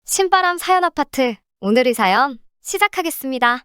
신바람 사연 아파트, 오늘의 사연 시작하겠습니다.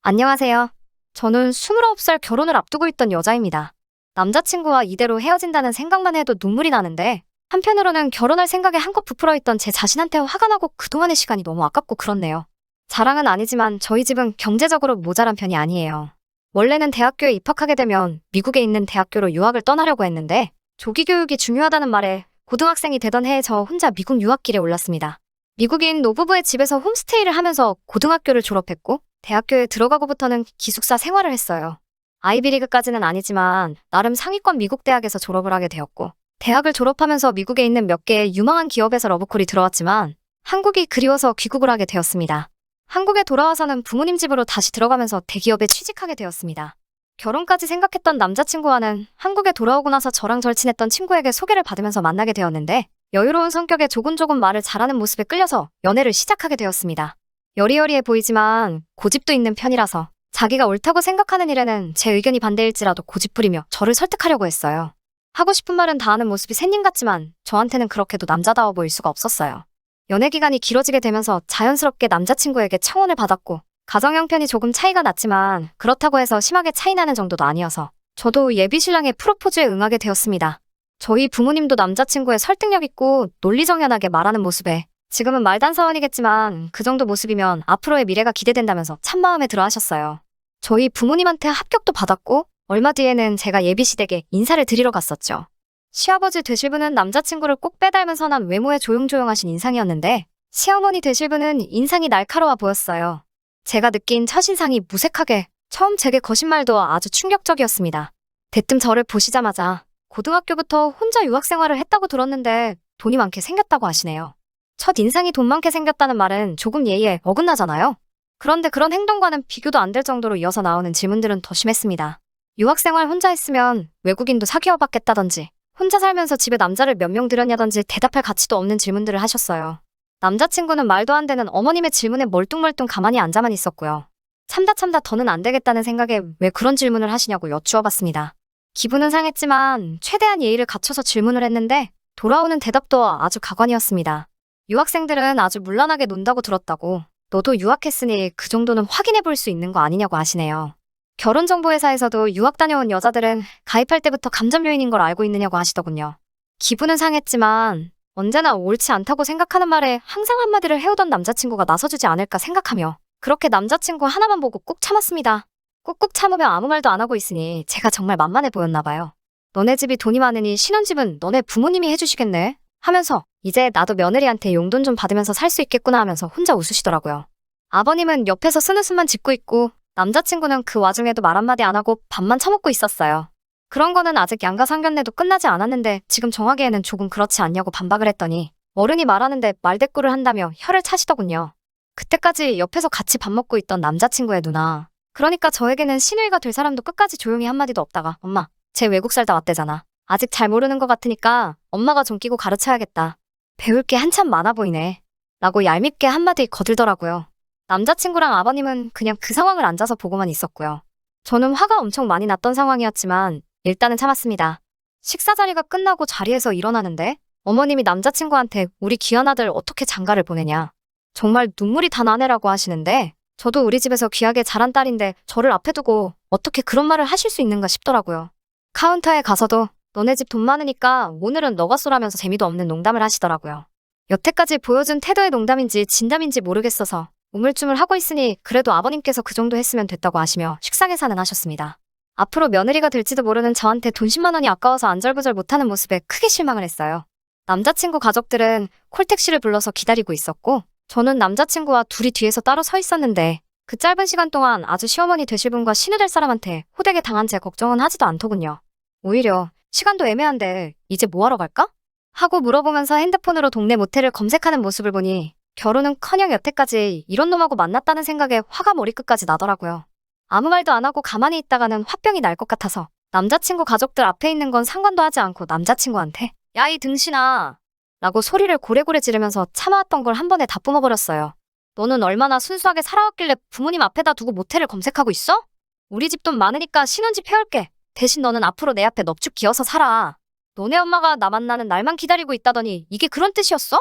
안녕하세요. 저는 29살 결혼을 앞두고 있던 여자입니다. 남자친구와 이대로 헤어진다는 생각만 해도 눈물이 나는데, 한편으로는 결혼할 생각에 한껏 부풀어 있던 제 자신한테 화가 나고 그동안의 시간이 너무 아깝고 그렇네요. 자랑은 아니지만 저희 집은 경제적으로 모자란 편이 아니에요. 원래는 대학교에 입학하게 되면 미국에 있는 대학교로 유학을 떠나려고 했는데, 조기 교육이 중요하다는 말에 고등학생이 되던 해에 저 혼자 미국 유학길에 올랐습니다. 미국인 노부부의 집에서 홈스테이를 하면서 고등학교를 졸업했고 대학교에 들어가고부터는 기숙사 생활을 했어요. 아이비리그까지는 아니지만 나름 상위권 미국 대학에서 졸업을 하게 되었고, 대학을 졸업하면서 미국에 있는 몇 개의 유망한 기업에서 러브콜이 들어왔지만 한국이 그리워서 귀국을 하게 되었습니다. 한국에 돌아와서는 부모님 집으로 다시 들어가면서 대기업에 취직하게 되었습니다. 결혼까지 생각했던 남자친구와는 한국에 돌아오고 나서 저랑 절친했던 친구에게 소개를 받으면서 만나게 되었는데, 여유로운 성격에 조곤조곤 말을 잘하는 모습에 끌려서 연애를 시작하게 되었습니다. 여리여리해 보이지만 고집도 있는 편이라서 자기가 옳다고 생각하는 일에는 제 의견이 반대일지라도 고집부리며 저를 설득하려고 했어요. 하고 싶은 말은 다 하는 모습이 仙님 같지만 저한테는 그렇게도 남자다워 보일 수가 없었어요. 연애 기간이 길어지게 되면서 자연스럽게 남자친구에게 청혼을 받았고, 가정 형편이 조금 차이가 났지만 그렇다고 해서 심하게 차이나는 정도도 아니어서 저도 예비 신랑의 프로포즈에 응하게 되었습니다. 저희 부모님도 남자친구의 설득력 있고 논리정연하게 말하는 모습에 지금은 말단사원이겠지만 그 정도 모습이면 앞으로의 미래가 기대된다면서 참 마음에 들어 하셨어요. 저희 부모님한테 합격도 받았고 얼마 뒤에는 제가 예비 시댁에 인사를 드리러 갔었죠. 시아버지 되실 분은 남자친구를 꼭 빼닮은 선한 외모에 조용조용하신 인상이었는데, 시어머니 되실 분은 인상이 날카로워 보였어요. 제가 느낀 첫인상이 무색하게 처음 제게 거신 말도 아주 충격적이었습니다. 대뜸 저를 보시자마자 고등학교부터 혼자 유학 생활을 했다고 들었는데 돈이 많게 생겼다고 하시네요. 첫인상이 돈 많게 생겼다는 말은 조금 예의에 어긋나잖아요. 그런데 그런 행동과는 비교도 안 될 정도로 이어서 나오는 질문들은 더 심했습니다. 유학 생활 혼자 했으면 외국인도 사귀어 봤겠다던지, 혼자 살면서 집에 남자를 몇 명 들였냐던지 대답할 가치도 없는 질문들을 하셨어요. 남자친구는 말도 안 되는 어머님의 질문에 멀뚱멀뚱 가만히 앉아만 있었고요. 참다 더는 안 되겠다는 생각에 왜 그런 질문을 하시냐고 여쭈어봤습니다. 기분은 상했지만 최대한 예의를 갖춰서 질문을 했는데 돌아오는 대답도 아주 가관이었습니다. 유학생들은 아주 문란하게 논다고 들었다고, 너도 유학했으니 그 정도는 확인해 볼 수 있는 거 아니냐고 하시네요. 결혼정보회사에서도 유학 다녀온 여자들은 가입할 때부터 감점 요인인 걸 알고 있느냐고 하시더군요. 기분은 상했지만 언제나 옳지 않다고 생각하는 말에 항상 한마디를 해오던 남자친구가 나서주지 않을까 생각하며 그렇게 남자친구 하나만 보고 꾹 참았습니다. 꾹꾹 참으며 아무 말도 안 하고 있으니 제가 정말 만만해 보였나 봐요. 너네 집이 돈이 많으니 신혼집은 너네 부모님이 해주시겠네 하면서 이제 나도 며느리한테 용돈 좀 받으면서 살 수 있겠구나 하면서 혼자 웃으시더라고요. 아버님은 옆에서 쓴웃음만 짓고 있고 남자친구는 그 와중에도 말 한마디 안 하고 밥만 처먹고 있었어요. 그런 거는 아직 양가상견례도 끝나지 않았는데 지금 정하기에는 조금 그렇지 않냐고 반박을 했더니 어른이 말하는데 말대꾸를 한다며 혀를 차시더군요. 그때까지 옆에서 같이 밥 먹고 있던 남자친구의 누나, 그러니까 저에게는 시누이가 될 사람도 끝까지 조용히 한마디도 없다가 엄마, 쟤 외국 살다 왔대잖아. 아직 잘 모르는 것 같으니까 엄마가 좀 끼고 가르쳐야겠다. 배울 게 한참 많아 보이네. 라고 얄밉게 한마디 거들더라고요. 남자친구랑 아버님은 그냥 그 상황을 앉아서 보고만 있었고요. 저는 화가 엄청 많이 났던 상황이었지만 일단은 참았습니다. 식사 자리가 끝나고 자리에서 일어나는데 어머님이 남자친구한테 우리 귀한 아들 어떻게 장가를 보내냐, 정말 눈물이 다 나네라고 하시는데, 저도 우리 집에서 귀하게 자란 딸인데 저를 앞에 두고 어떻게 그런 말을 하실 수 있는가 싶더라고요. 카운터에 가서도 너네 집 돈 많으니까 오늘은 너가 쏘라면서 재미도 없는 농담을 하시더라고요. 여태까지 보여준 태도의 농담인지 진담인지 모르겠어서 우물쭈물 하고 있으니 그래도 아버님께서 그 정도 했으면 됐다고 하시며 식사 계산은 하셨습니다. 앞으로 며느리가 될지도 모르는 저한테 돈 10만 원이 아까워서 안절부절 못하는 모습에 크게 실망을 했어요. 남자친구 가족들은 콜택시를 불러서 기다리고 있었고, 저는 남자친구와 둘이 뒤에서 따로 서 있었는데 그 짧은 시간 동안 아주 시어머니 되실 분과 신우 될 사람한테 호되게 당한 제 걱정은 하지도 않더군요. 오히려 시간도 애매한데 이제 뭐하러 갈까? 하고 물어보면서 핸드폰으로 동네 모텔을 검색하는 모습을 보니 결혼은커녕 여태까지 이런 놈하고 만났다는 생각에 화가 머리끝까지 나더라고요. 아무 말도 안 하고 가만히 있다가는 화병이 날 것 같아서 남자친구 가족들 앞에 있는 건 상관도 하지 않고 남자친구한테 야, 이 등신아 라고 소리를 고래고래 지르면서 참아왔던 걸 한 번에 다 뿜어버렸어요. 너는 얼마나 순수하게 살아왔길래 부모님 앞에다 두고 모텔을 검색하고 있어? 우리 집 돈 많으니까 신혼집 해올게. 대신 너는 앞으로 내 앞에 넙죽 기어서 살아. 너네 엄마가 나 만나는 날만 기다리고 있다더니 이게 그런 뜻이었어?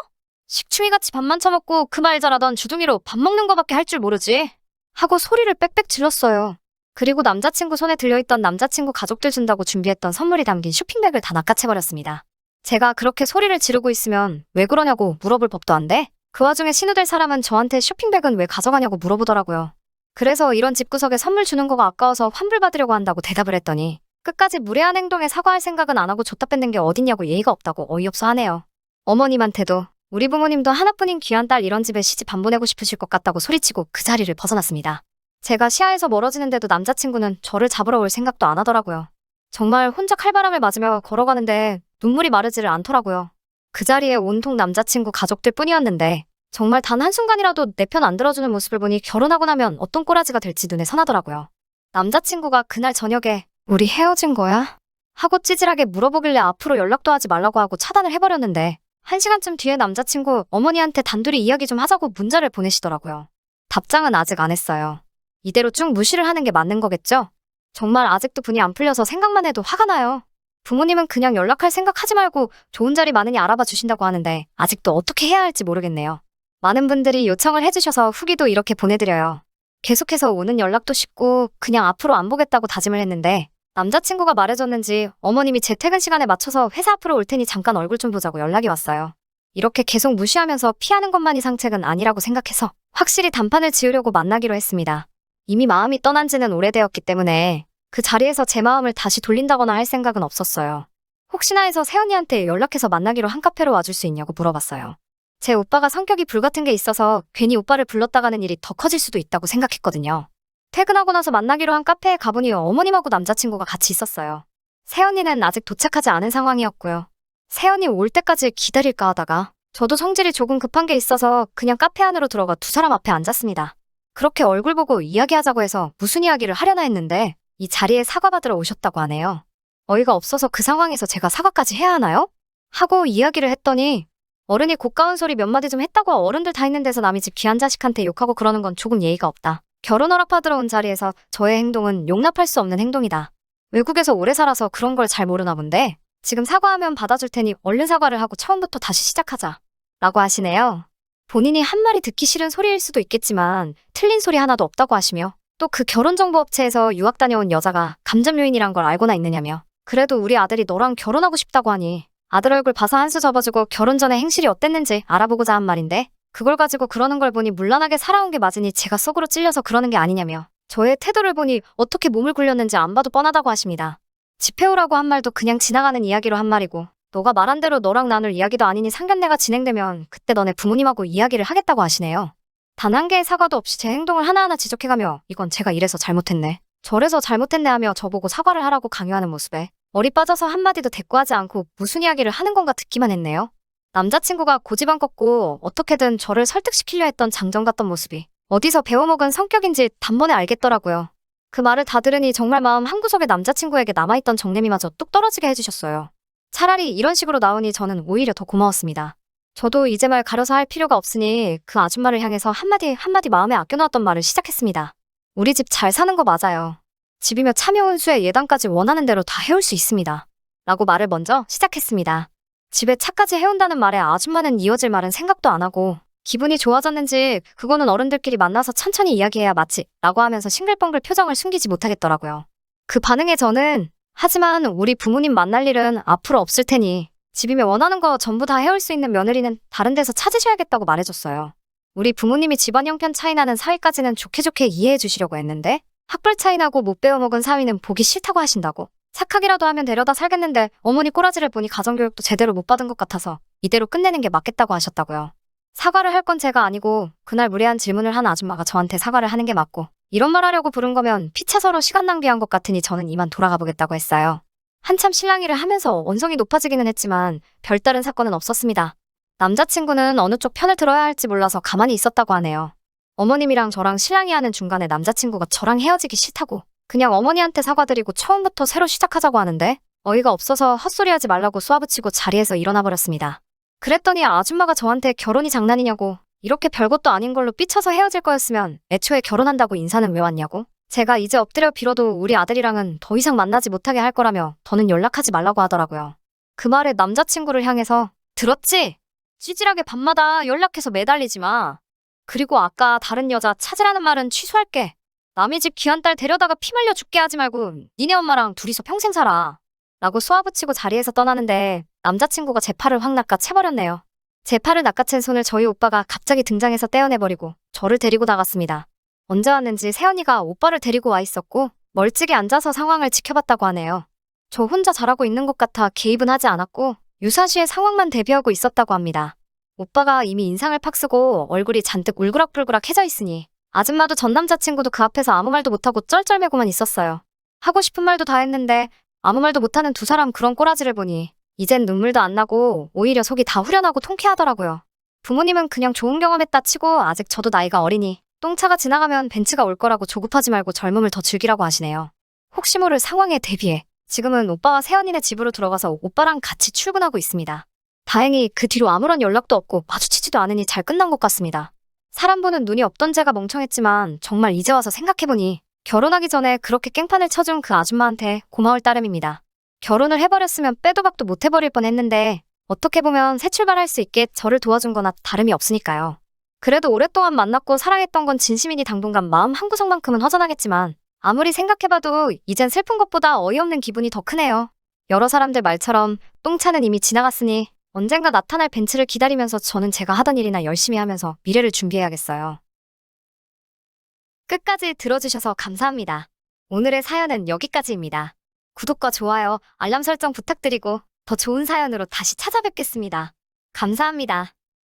식충이같이 밥만 처먹고 그 말 잘하던 주둥이로 밥 먹는 거밖에 할 줄 모르지. 하고 소리를 빽빽 질렀어요. 그리고 남자친구 손에 들려있던 남자친구 가족들 준다고 준비했던 선물이 담긴 쇼핑백을 다 낚아채버렸습니다. 제가 그렇게 소리를 지르고 있으면 왜 그러냐고 물어볼 법도 안 돼? 그 와중에 신우될 사람은 저한테 쇼핑백은 왜 가져가냐고 물어보더라고요. 그래서 이런 집구석에 선물 주는 거가 아까워서 환불받으려고 한다고 대답을 했더니 끝까지 무례한 행동에 사과할 생각은 안 하고 줬다 뺏는 게 어딨냐고 예의가 없다고 어이없어 하네요. 어머님한테도 우리 부모님도 하나뿐인 귀한 딸 이런 집에 시집 안 보내고 싶으실 것 같다고 소리치고 그 자리를 벗어났습니다. 제가 시야에서 멀어지는데도 남자친구는 저를 잡으러 올 생각도 안 하더라고요. 정말 혼자 칼바람을 맞으며 걸어가는데 눈물이 마르지를 않더라고요. 그 자리에 온통 남자친구 가족들 뿐이었는데 정말 단 한순간이라도 내 편 안 들어주는 모습을 보니 결혼하고 나면 어떤 꼬라지가 될지 눈에 선하더라고요. 남자친구가 그날 저녁에 우리 헤어진 거야? 하고 찌질하게 물어보길래 앞으로 연락도 하지 말라고 하고 차단을 해버렸는데 1시간쯤 뒤에 남자친구 어머니한테 단둘이 이야기 좀 하자고 문자를 보내시더라고요. 답장은 아직 안 했어요. 이대로 쭉 무시를 하는 게 맞는 거겠죠? 정말 아직도 분이 안 풀려서 생각만 해도 화가 나요. 부모님은 그냥 연락할 생각 하지 말고 좋은 자리 많으니 알아봐 주신다고 하는데 아직도 어떻게 해야 할지 모르겠네요. 많은 분들이 요청을 해주셔서 후기도 이렇게 보내드려요. 계속해서 오는 연락도 쉽고 그냥 앞으로 안 보겠다고 다짐을 했는데 남자친구가 말해줬는지 어머님이 제 퇴근 시간에 맞춰서 회사 앞으로 올 테니 잠깐 얼굴 좀 보자고 연락이 왔어요. 이렇게 계속 무시하면서 피하는 것만이 상책은 아니라고 생각해서 확실히 단판을 지으려고 만나기로 했습니다. 이미 마음이 떠난 지는 오래되었기 때문에 그 자리에서 제 마음을 다시 돌린다거나 할 생각은 없었어요. 혹시나 해서 세연이한테 연락해서 만나기로 한 카페로 와줄 수 있냐고 물어봤어요. 제 오빠가 성격이 불같은 게 있어서 괜히 오빠를 불렀다가는 일이 더 커질 수도 있다고 생각했거든요. 퇴근하고 나서 만나기로 한 카페에 가보니 어머님하고 남자친구가 같이 있었어요. 세연이는 아직 도착하지 않은 상황이었고요. 세연이 올 때까지 기다릴까 하다가 저도 성질이 조금 급한 게 있어서 그냥 카페 안으로 들어가 두 사람 앞에 앉았습니다. 그렇게 얼굴 보고 이야기하자고 해서 무슨 이야기를 하려나 했는데 이 자리에 사과받으러 오셨다고 하네요. 어이가 없어서 그 상황에서 제가 사과까지 해야 하나요? 하고 이야기를 했더니 어른이 고가운 소리 몇 마디 좀 했다고 어른들 다 있는 데서 남의 집 귀한 자식한테 욕하고 그러는 건 조금 예의가 없다. 결혼 허락 받으러 온 자리에서 저의 행동은 용납할 수 없는 행동이다. 외국에서 오래 살아서 그런 걸 잘 모르나 본데 지금 사과하면 받아줄 테니 얼른 사과를 하고 처음부터 다시 시작하자. 라고 하시네요. 본인이 한 말이 듣기 싫은 소리일 수도 있겠지만 틀린 소리 하나도 없다고 하시며 또 그 결혼정보업체에서 유학 다녀온 여자가 감점 요인이란 걸 알고나 있느냐며 그래도 우리 아들이 너랑 결혼하고 싶다고 하니 아들 얼굴 봐서 한 수 접어주고 결혼 전에 행실이 어땠는지 알아보고자 한 말인데 그걸 가지고 그러는 걸 보니 물란하게 살아온 게 맞으니 제가 속으로 찔려서 그러는 게 아니냐며 저의 태도를 보니 어떻게 몸을 굴렸는지 안 봐도 뻔하다고 하십니다. 집해오라고 한 말도 그냥 지나가는 이야기로 한 말이고 너가 말한 대로 너랑 나눌 이야기도 아니니 상견례가 진행되면 그때 너네 부모님하고 이야기를 하겠다고 하시네요. 단 한 개의 사과도 없이 제 행동을 하나하나 지적해가며 이건 제가 이래서 잘못했네. 저래서 잘못했네 하며 저보고 사과를 하라고 강요하는 모습에 머리 빠져서 한마디도 대꾸하지 않고 무슨 이야기를 하는 건가 듣기만 했네요. 남자친구가 고집안 꺾고 어떻게든 저를 설득시키려 했던 장정 같던 모습이 어디서 배워먹은 성격인지 단번에 알겠더라고요. 그 말을 다 들으니 정말 마음 한구석에 남자친구에게 남아있던 정내미마저 뚝 떨어지게 해주셨어요. 차라리 이런 식으로 나오니 저는 오히려 더 고마웠습니다. 저도 이제 말 가려서 할 필요가 없으니 그 아줌마를 향해서 한마디 마음에 아껴놓았던 말을 시작했습니다. 우리 집 잘 사는 거 맞아요. 집이며 참여 운수에 예단까지 원하는 대로 다 해올 수 있습니다. 라고 말을 먼저 시작했습니다. 집에 차까지 해온다는 말에 아줌마는 이어질 말은 생각도 안 하고 기분이 좋아졌는지 그거는 어른들끼리 만나서 천천히 이야기해야 맞지 라고 하면서 싱글벙글 표정을 숨기지 못하겠더라고요. 그 반응에 저는 하지만 우리 부모님 만날 일은 앞으로 없을 테니 집이며 원하는 거 전부 다 해올 수 있는 며느리는 다른 데서 찾으셔야겠다고 말해줬어요. 우리 부모님이 집안 형편 차이 나는 사위까지는 좋게 이해해 주시려고 했는데 학벌 차이 나고 못 배워먹은 사위는 보기 싫다고 하신다고. 착하기라도 하면 데려다 살겠는데 어머니 꼬라지를 보니 가정교육도 제대로 못 받은 것 같아서 이대로 끝내는 게 맞겠다고 하셨다고요. 사과를 할 건 제가 아니고 그날 무례한 질문을 한 아줌마가 저한테 사과를 하는 게 맞고 이런 말 하려고 부른 거면 피차 서로 시간 낭비한 것 같으니 저는 이만 돌아가 보겠다고 했어요. 한참 실랑이를 하면서 언성이 높아지기는 했지만 별다른 사건은 없었습니다. 남자친구는 어느 쪽 편을 들어야 할지 몰라서 가만히 있었다고 하네요. 어머님이랑 저랑 실랑이하는 중간에 남자친구가 저랑 헤어지기 싫다고 그냥 어머니한테 사과드리고 처음부터 새로 시작하자고 하는데 어이가 없어서 헛소리하지 말라고 쏘아붙이고 자리에서 일어나 버렸습니다. 그랬더니 아줌마가 저한테 결혼이 장난이냐고 이렇게 별것도 아닌 걸로 삐쳐서 헤어질 거였으면 애초에 결혼한다고 인사는 왜 왔냐고 제가 이제 엎드려 빌어도 우리 아들이랑은 더 이상 만나지 못하게 할 거라며 더는 연락하지 말라고 하더라고요. 그 말에 남자친구를 향해서 들었지? 찌질하게 밤마다 연락해서 매달리지 마. 그리고 아까 다른 여자 찾으라는 말은 취소할게. 남의 집 귀한 딸 데려다가 피 말려 죽게 하지 말고 니네 엄마랑 둘이서 평생 살아. 라고 쏘아붙이고 자리에서 떠나는데 남자친구가 제 팔을 확 낚아채버렸네요. 제 팔을 낚아챈 손을 저희 오빠가 갑자기 등장해서 떼어내버리고 저를 데리고 나갔습니다. 언제 왔는지 새언니가 오빠를 데리고 와 있었고 멀찍이 앉아서 상황을 지켜봤다고 하네요. 저 혼자 잘하고 있는 것 같아 개입은 하지 않았고 유사시에 상황만 대비하고 있었다고 합니다. 오빠가 이미 인상을 팍 쓰고 얼굴이 잔뜩 울그락불그락해져 있으니 아줌마도 전 남자친구도 그 앞에서 아무 말도 못하고 쩔쩔매고만 있었어요. 하고 싶은 말도 다 했는데 아무 말도 못하는 두 사람 그런 꼬라지를 보니 이젠 눈물도 안 나고 오히려 속이 다 후련하고 통쾌하더라고요. 부모님은 그냥 좋은 경험했다 치고 아직 저도 나이가 어리니 똥차가 지나가면 벤츠가 올 거라고 조급하지 말고 젊음을 더 즐기라고 하시네요. 혹시 모를 상황에 대비해 지금은 오빠와 새언니네 집으로 들어가서 오빠랑 같이 출근하고 있습니다. 다행히 그 뒤로 아무런 연락도 없고 마주치지도 않으니 잘 끝난 것 같습니다. 사람 보는 눈이 없던 제가 멍청했지만 정말 이제 와서 생각해보니 결혼하기 전에 그렇게 깽판을 쳐준 그 아줌마한테 고마울 따름입니다. 결혼을 해버렸으면 빼도 박도 못 해버릴 뻔했는데 어떻게 보면 새 출발할 수 있게 저를 도와준 거나 다름이 없으니까요. 그래도 오랫동안 만났고 사랑했던 건 진심이니 당분간 마음 한구석만큼은 허전하겠지만 아무리 생각해봐도 이젠 슬픈 것보다 어이없는 기분이 더 크네요. 여러 사람들 말처럼 똥차는 이미 지나갔으니 언젠가 나타날 벤츠를 기다리면서 저는 제가 하던 일이나 열심히 하면서 미래를 준비해야겠어요. 끝까지 들어주셔서 감사합니다. 오늘의 사연은 여기까지입니다. 구독과 좋아요, 알람 설정 부탁드리고 더 좋은 사연으로 다시 찾아뵙겠습니다. 감사합니다.